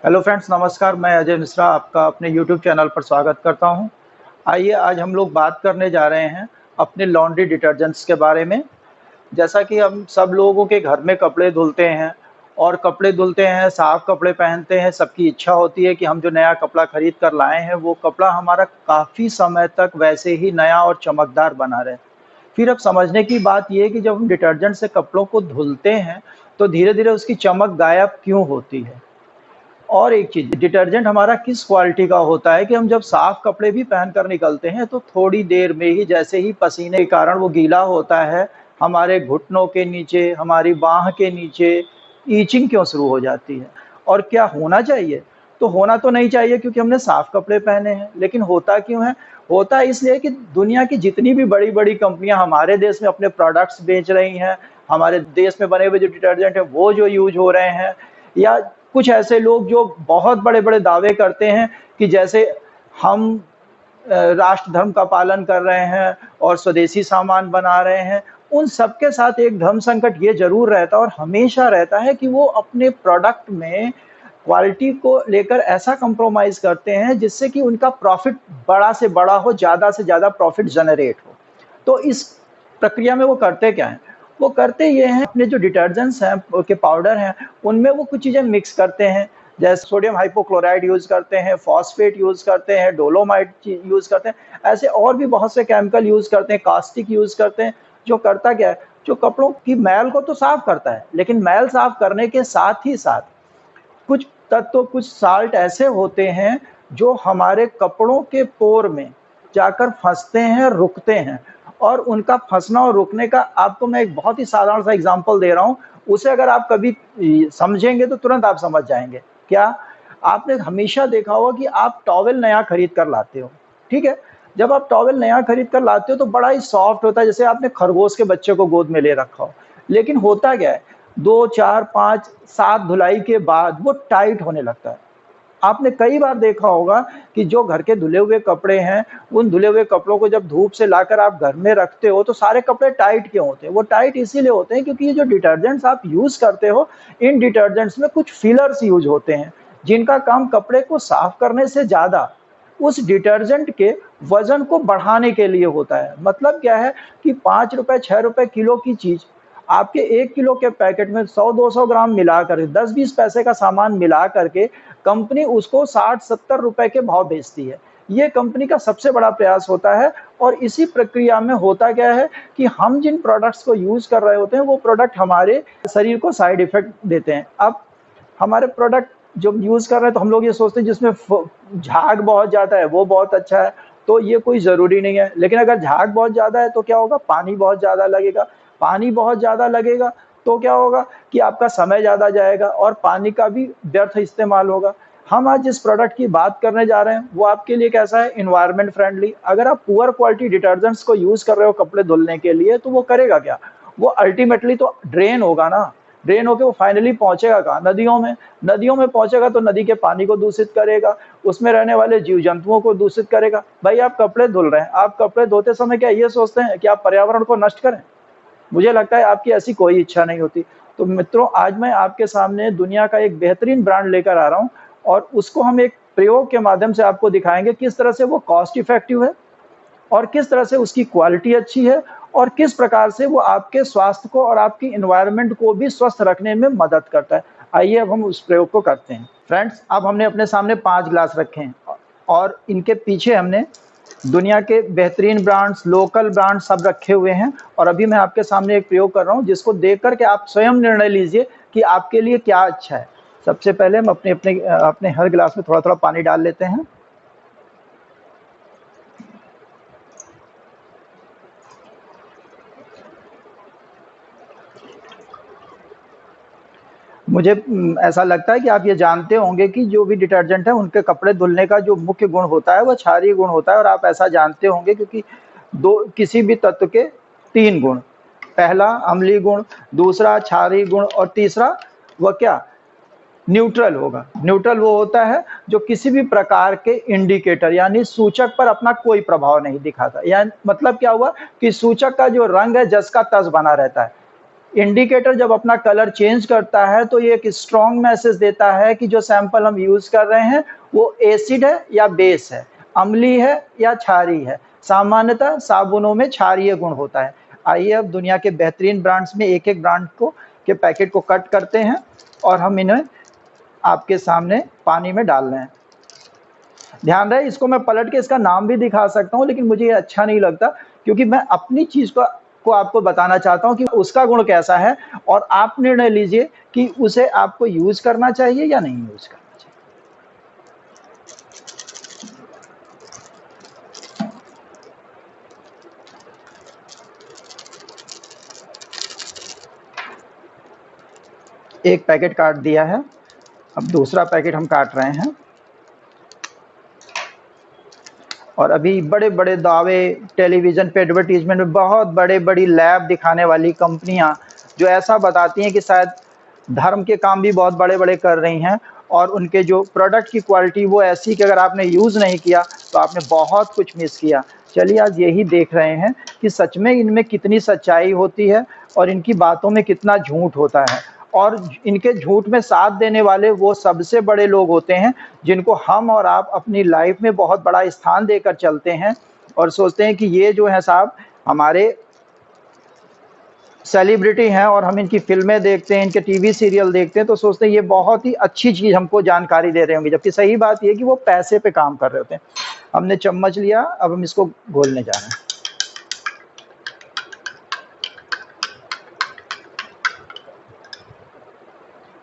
Hello friends, नमस्कार। मैं अजय मिश्रा आपका अपने यूट्यूब चैनल पर स्वागत करता हूं। आइए आज हम लोग बात करने जा रहे हैं अपने लॉन्ड्री डिटर्जेंट्स के बारे में। जैसा कि हम सब लोगों के घर में कपड़े धुलते हैं और कपड़े धुलते हैं, साफ कपड़े पहनते हैं। सबकी इच्छा होती है कि हम जो नया कपड़ा खरीद कर लाए हैं वो कपड़ा हमारा काफ़ी समय तक वैसे ही नया और चमकदार बना रहे। फिर अब समझने की बात ये है कि जब हम डिटर्जेंट से कपड़ों को धुलते हैं तो धीरे-धीरे उसकी चमक गायब क्यों होती है? और एक चीज़, डिटर्जेंट हमारा किस क्वालिटी का होता है कि हम जब साफ कपड़े भी पहन कर निकलते हैं तो थोड़ी देर में ही जैसे ही पसीने के कारण वो गीला होता है, हमारे घुटनों के नीचे, हमारी बाह के नीचे ईचिंग क्यों शुरू हो जाती है। और क्या होना चाहिए? तो होना तो नहीं चाहिए क्योंकि हमने साफ कपड़े पहने हैं, लेकिन होता क्यों है? होता इसलिए कि दुनिया की जितनी भी बड़ी-बड़ी कंपनियाँ हमारे देश में अपने प्रोडक्ट्स बेच रही हैं, हमारे देश में बने हुए जो डिटर्जेंट है वो जो यूज़ हो रहे हैं, या कुछ ऐसे लोग जो बहुत बड़े-बड़े दावे करते हैं कि जैसे हम राष्ट्र धर्म का पालन कर रहे हैं और स्वदेशी सामान बना रहे हैं। उन सबके साथ एक धर्म संकट ये ज़रूर रहता है और हमेशा रहता है कि वो अपने प्रोडक्ट में क्वालिटी को लेकर ऐसा कॉम्प्रोमाइज़ करते हैं जिससे कि उनका प्रॉफ़िट बड़ा से बड़ा हो, ज़्यादा से ज़्यादा प्रॉफ़िट जनरेट हो। तो इस प्रक्रिया में वो करते क्या हैं? वो करते ये हैं, अपने जो डिटर्जेंट्स हैं के पाउडर हैं, उनमें वो कुछ चीज़ें मिक्स करते हैं, जैसे सोडियम हाइपोक्लोराइड यूज़ करते हैं, फॉस्फेट यूज़ करते हैं, डोलोमाइट यूज़ करते हैं, ऐसे और भी बहुत से केमिकल यूज़ करते हैं, कास्टिक यूज़ करते हैं, जो करता क्या है, जो कपड़ों की मैल को तो साफ करता है, लेकिन मैल साफ करने के साथ ही साथ कुछ तत्व, कुछ साल्ट ऐसे होते हैं जो हमारे कपड़ों के पोर में जाकर फँसते हैं, रुकते हैं। और उनका फँसना और रुकने का आपको मैं एक बहुत ही साधारण सा एग्ज़ाम्पल दे रहा हूँ, उसे अगर आप कभी समझेंगे तो तुरंत आप समझ जाएँगे। क्या? आपने हमेशा देखा होगा कि आप टॉवेल नया खरीद कर लाते हो, ठीक है? जब आप टॉवेल नया खरीद कर लाते हो तो बड़ा ही सॉफ्ट होता है, जैसे आपने खरगोश के बच्चे को गोद में ले रखा हो। लेकिन होता क्या है, 2, 4, 5, 7 धुलाई के बाद वो टाइट होने लगता है। आपने कई बार देखा होगा कि जो घर के धुले हुए कपड़े हैं, उन धुले हुए कपड़ों को जब धूप से लाकर आप घर में रखते हो, तो सारे कपड़े टाइट क्यों होते हैं? वो टाइट इसीलिए होते हैं क्योंकि ये जो डिटर्जेंट्स आप यूज़ करते हो, इन डिटर्जेंट्स में कुछ फिलर्स यूज़ होते हैं, जिनका काम कपड़े को साफ करने से ज़्यादा उस डिटर्जेंट के वज़न को बढ़ाने के लिए होता है। मतलब क्या है कि ₹5 ₹6 किलो की चीज़ आपके 1 किलो के पैकेट में 100-200 ग्राम मिलाकर 10-20 पैसे का सामान मिला करके कंपनी उसको 60-70 रुपए के भाव बेचती है। ये कंपनी का सबसे बड़ा प्रयास होता है और इसी प्रक्रिया में होता क्या है कि हम जिन प्रोडक्ट्स को यूज़ कर रहे होते हैं, वो प्रोडक्ट हमारे शरीर को साइड इफ़ेक्ट देते हैं। अब हमारे प्रोडक्ट जो यूज़ कर रहे हैं तो हम लोग ये सोचते हैं जिसमें झाग बहुत ज़्यादा है वो बहुत अच्छा है, तो ये कोई ज़रूरी नहीं है। लेकिन अगर झाग बहुत ज़्यादा है तो क्या होगा, पानी बहुत ज़्यादा लगेगा, पानी बहुत ज़्यादा लगेगा तो क्या होगा कि आपका समय ज़्यादा जाएगा और पानी का भी व्यर्थ इस्तेमाल होगा। हम आज जिस प्रोडक्ट की बात करने जा रहे हैं वो आपके लिए कैसा है, एनवायरनमेंट फ्रेंडली। अगर आप पुअर क्वालिटी डिटर्जेंट्स को यूज़ कर रहे हो कपड़े धुलने के लिए तो वो करेगा क्या, वो अल्टीमेटली तो ड्रेन होगा ना, ड्रेन होके वो फाइनली पहुँचेगा कहाँ? नदियों में। नदियों में पहुँचेगा तो नदी के पानी को दूषित करेगा, उसमें रहने वाले जीव-जंतुओं को दूषित करेगा। भाई आप कपड़े धुल रहे हैं, आप कपड़े धोते समय क्या ये सोचते हैं कि आप पर्यावरण को नष्ट करें? मुझे लगता है आपकी ऐसी कोई इच्छा नहीं होती। तो मित्रों, आज मैं आपके सामने दुनिया का एक बेहतरीन ब्रांड लेकर आ रहा हूँ और उसको हम एक प्रयोग के माध्यम से आपको दिखाएँगे किस तरह से वो कॉस्ट इफेक्टिव है और किस तरह से उसकी क्वालिटी अच्छी है और किस प्रकार से वो आपके स्वास्थ्य को और आपकी एनवायरनमेंट को भी स्वस्थ रखने में मदद करता है। आइए अब हम उस प्रयोग को करते हैं। फ्रेंड्स, अब हमने अपने सामने 5 ग्लास रखे हैं और इनके पीछे हमने दुनिया के बेहतरीन ब्रांड्स, लोकल ब्रांड्स सब रखे हुए हैं और अभी मैं आपके सामने एक प्रयोग कर रहा हूँ जिसको देख कर के आप स्वयं निर्णय लीजिए कि आपके लिए क्या अच्छा है। सबसे पहले हम अपने हर गिलास में थोड़ा-थोड़ा पानी डाल लेते हैं। मुझे ऐसा लगता है कि आप ये जानते होंगे कि जो भी डिटर्जेंट है उनके कपड़े धुलने का जो मुख्य गुण होता है वो क्षारीय गुण होता है और आप ऐसा जानते होंगे क्योंकि दो किसी भी तत्व के 3 गुण, पहला अम्लीय गुण, दूसरा क्षारीय गुण और तीसरा वह क्या, न्यूट्रल होगा। न्यूट्रल वो होता है जो किसी भी प्रकार के इंडिकेटर यानी सूचक पर अपना कोई प्रभाव नहीं दिखाता। यानी मतलब क्या हुआ कि सूचक का जो रंग है जस का तस बना रहता है। इंडिकेटर जब अपना कलर चेंज करता है तो ये एक स्ट्रॉन्ग मैसेज देता है कि जो सैंपल हम यूज कर रहे हैं वो एसिड है या बेस है, अम्लीय है या क्षारीय है। सामान्यतः साबुनों में क्षारीय गुण होता है। आइए अब दुनिया के बेहतरीन ब्रांड्स में एक एक ब्रांड को के पैकेट को कट करते हैं और हम इन्हें आपके सामने पानी में डाल रहे हैं। ध्यान रहे इसको मैं पलट के इसका नाम भी दिखा सकता हूँ, लेकिन मुझे ये अच्छा नहीं लगता क्योंकि मैं अपनी चीज को आपको बताना चाहता हूँ कि उसका गुण कैसा है और आप निर्णय लीजिए कि उसे आपको यूज करना चाहिए या नहीं यूज करना चाहिए। एक पैकेट काट दिया है, अब दूसरा पैकेट हम काट रहे हैं। और अभी बड़े बड़े दावे टेलीविजन पे एडवर्टीजमेंट में बहुत बड़े बड़ी लैब दिखाने वाली कंपनियां जो ऐसा बताती हैं कि शायद धर्म के काम भी बहुत बड़े बड़े कर रही हैं और उनके जो प्रोडक्ट की क्वालिटी वो ऐसी कि अगर आपने यूज़ नहीं किया तो आपने बहुत कुछ मिस किया। चलिए आज यही देख रहे हैं कि सच में इनमें कितनी सच्चाई होती है और इनकी बातों में कितना झूठ होता है। और इनके झूठ में साथ देने वाले वो सबसे बड़े लोग होते हैं जिनको हम और आप अपनी लाइफ में बहुत बड़ा स्थान देकर चलते हैं और सोचते हैं कि ये जो है साहब हमारे सेलिब्रिटी हैं और हम इनकी फिल्में देखते हैं, इनके टीवी सीरियल देखते हैं तो सोचते हैं ये बहुत ही अच्छी चीज़ हमको जानकारी दे रहे होंगे, जबकि सही बात ये कि वो पैसे पे काम कर रहे होते हैं। हमने चम्मच लिया, अब हम इसको घोलने जा रहे हैं।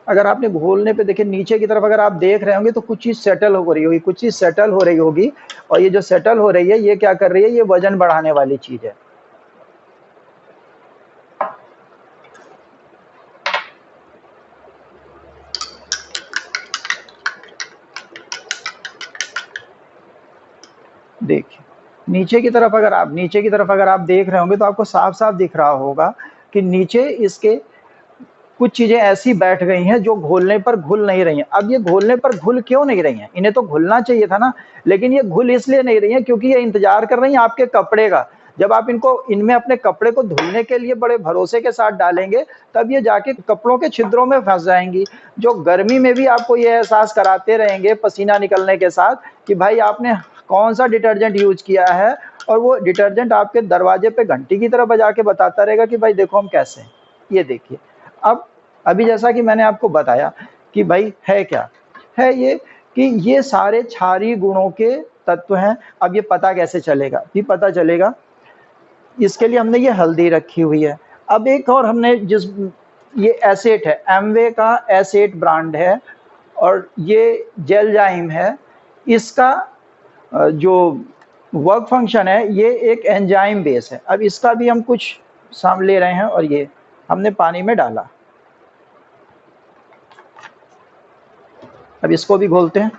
अगर आपने घोलने पे देखिए नीचे की तरफ अगर आप देख रहे होंगे तो कुछ चीज़ सेटल हो रही होगी, कुछ चीज़ सेटल हो रही होगी और ये जो सेटल हो रही है ये क्या कर रही है, ये वजन बढ़ाने वाली चीज़ है। देखिए नीचे की तरफ अगर आप देख रहे होंगे तो आपको साफ-साफ दिख रहा होगा कि नीचे इसके कुछ चीज़ें ऐसी बैठ गई हैं जो घोलने पर घुल नहीं रही हैं। अब ये घोलने पर घुल क्यों नहीं रही हैं? इन्हें तो घुलना चाहिए था ना, लेकिन ये घुल इसलिए नहीं रही हैं क्योंकि ये इंतज़ार कर रही हैं आपके कपड़े का। जब आप इनको इनमें अपने कपड़े को धुलने के लिए बड़े भरोसे के साथ डालेंगे, तब ये जाके कपड़ों के छिद्रों में फँस जाएँगी, जो गर्मी में भी आपको ये एहसास कराते रहेंगे पसीना निकलने के साथ कि भाई आपने कौन-सा डिटर्जेंट यूज़ किया है और वो डिटर्जेंट आपके दरवाजे पे घंटी की तरह बजा के बताता रहेगा कि भाई देखो हम कैसे हैं। ये देखिए। अब अभी जैसा कि मैंने आपको बताया कि भाई है क्या? है ये कि ये सारे क्षारीय गुणों के तत्व हैं। अब ये पता कैसे चलेगा? ये पता चलेगा, इसके लिए हमने ये हल्दी रखी हुई है। अब एक और हमने ये एसेट है, एमवे का एसेट ब्रांड है और ये जेलजाइम है। इसका जो वर्क फंक्शन है ये एक एंजाइम बेस है। अब इसका भी हम कुछ ले रहे हैं और ये हमने पानी में डाला। अब इसको भी घोलते हैं।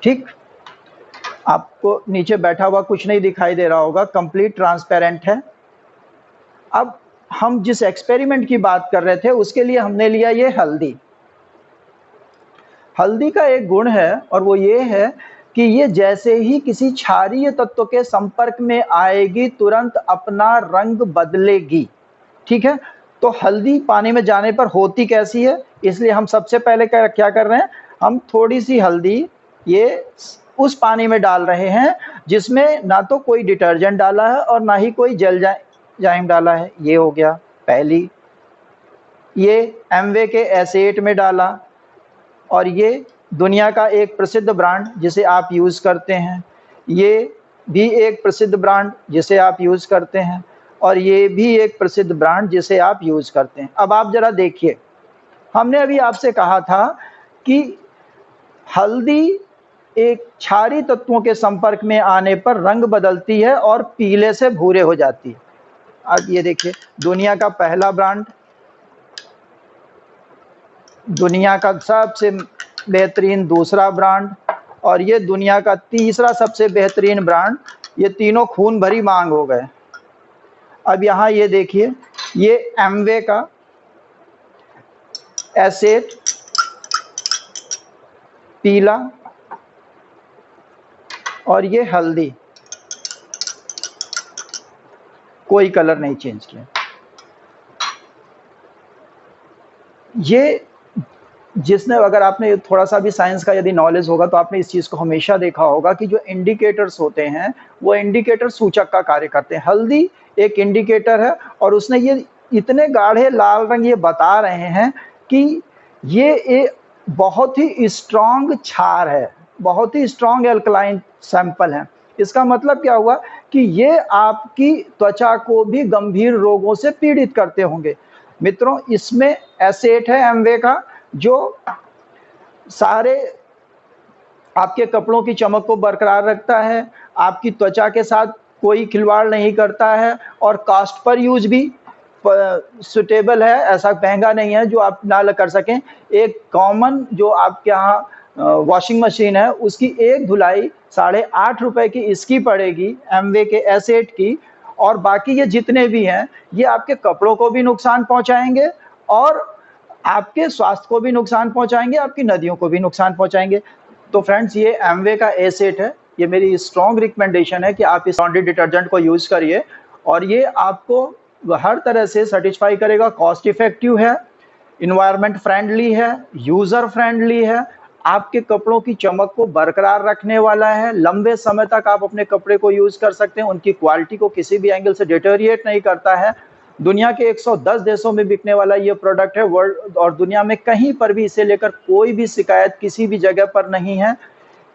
ठीक, आपको नीचे बैठा हुआ कुछ नहीं दिखाई दे रहा होगा, कंप्लीट ट्रांसपेरेंट है। अब हम जिस एक्सपेरिमेंट की बात कर रहे थे उसके लिए हमने लिया ये हल्दी। हल्दी का एक गुण है और वो ये है कि ये जैसे ही किसी क्षारीय तत्व के संपर्क में आएगी तुरंत अपना रंग बदलेगी। ठीक है, तो हल्दी पानी में जाने पर होती कैसी है, इसलिए हम सबसे पहले क्या कर रहे हैं, हम थोड़ी सी हल्दी ये उस पानी में डाल रहे हैं जिसमें ना तो कोई डिटर्जेंट डाला है और ना ही कोई जाइम डाला है। ये हो गया पहली। ये एमवे के एसेट में डाला और ये दुनिया का एक प्रसिद्ध ब्रांड जिसे आप यूज़ करते हैं, ये भी एक प्रसिद्ध ब्रांड जिसे आप यूज़ करते हैं और ये भी एक प्रसिद्ध ब्रांड जिसे आप यूज़ करते हैं। अब आप ज़रा देखिए, हमने अभी आपसे कहा था कि हल्दी एक क्षारीय तत्वों के संपर्क में आने पर रंग बदलती है और पीले से भूरे हो जाती है। अब ये देखिए, दुनिया का पहला ब्रांड, दुनिया का सबसे बेहतरीन दूसरा ब्रांड और ये दुनिया का तीसरा सबसे बेहतरीन ब्रांड, ये तीनों खून भरी मांग हो गए। अब यहाँ ये देखिए, ये एमवे का एसेट पीला और ये हल्दी, कोई कलर नहीं चेंज किया। ये जिसने, अगर आपने थोड़ा सा भी साइंस का यदि नॉलेज होगा तो आपने इस चीज़ को हमेशा देखा होगा कि जो इंडिकेटर्स होते हैं वो इंडिकेटर सूचक का कार्य करते हैं। हल्दी एक इंडिकेटर है और उसने ये इतने गाढ़े लाल रंग ये बता रहे हैं कि ये एक बहुत ही स्ट्रॉन्ग क्षार है, बहुत ही स्ट्रॉन्ग एल्कलाइन सैंपल है। इसका मतलब क्या हुआ कि ये आपकी त्वचा को भी गंभीर रोगों से पीड़ित करते होंगे। मित्रों, इसमें एसेट है एमवे का, जो सारे आपके कपड़ों की चमक को बरकरार रखता है, आपकी त्वचा के साथ कोई खिलवाड़ नहीं करता है और कॉस्ट पर यूज भी सुटेबल है, ऐसा महंगा नहीं है जो आप ना कर सकें। एक कॉमन जो आपके यहाँ वॉशिंग मशीन है उसकी एक धुलाई 8.5 रुपए की इसकी पड़ेगी एमवे के एसेट की, और बाकी ये जितने भी हैं ये आपके कपड़ों को भी नुकसान पहुंचाएंगे और आपके स्वास्थ्य को भी नुकसान पहुंचाएंगे, आपकी नदियों को भी नुकसान पहुंचाएंगे। तो फ्रेंड्स, ये एमवे का एसेट है, ये मेरी स्ट्रॉन्ग रिकमेंडेशन है कि आप इस लॉन्ड्री डिटर्जेंट को यूज करिए और ये आपको हर तरह से सेटिस्फाई करेगा। कॉस्ट इफेक्टिव है, इन्वायरमेंट फ्रेंडली है, यूजर फ्रेंडली है, आपके कपड़ों की चमक को बरकरार रखने वाला है, लंबे समय तक आप अपने कपड़े को यूज कर सकते हैं, उनकी क्वालिटी को किसी भी एंगल से डिटेरिएट नहीं करता है। दुनिया के 110 देशों में बिकने वाला ये प्रोडक्ट है वर्ल्ड, और दुनिया में कहीं पर भी इसे लेकर कोई भी शिकायत किसी भी जगह पर नहीं है।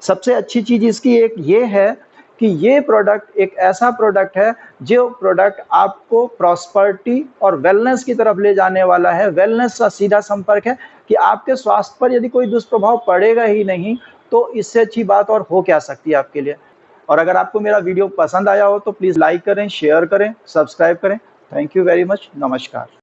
सबसे अच्छी चीज इसकी एक ये है कि ये प्रोडक्ट एक ऐसा प्रोडक्ट है जो प्रोडक्ट आपको प्रॉस्पर्टी और वेलनेस की तरफ ले जाने वाला है। वेलनेस का सीधा संपर्क है कि आपके स्वास्थ्य पर यदि कोई दुष्प्रभाव पड़ेगा ही नहीं तो इससे अच्छी बात और हो क्या सकती है आपके लिए। और अगर आपको मेरा वीडियो पसंद आया हो तो प्लीज़ लाइक करें, शेयर करें, सब्सक्राइब करें। Thank you very much. नमस्कार।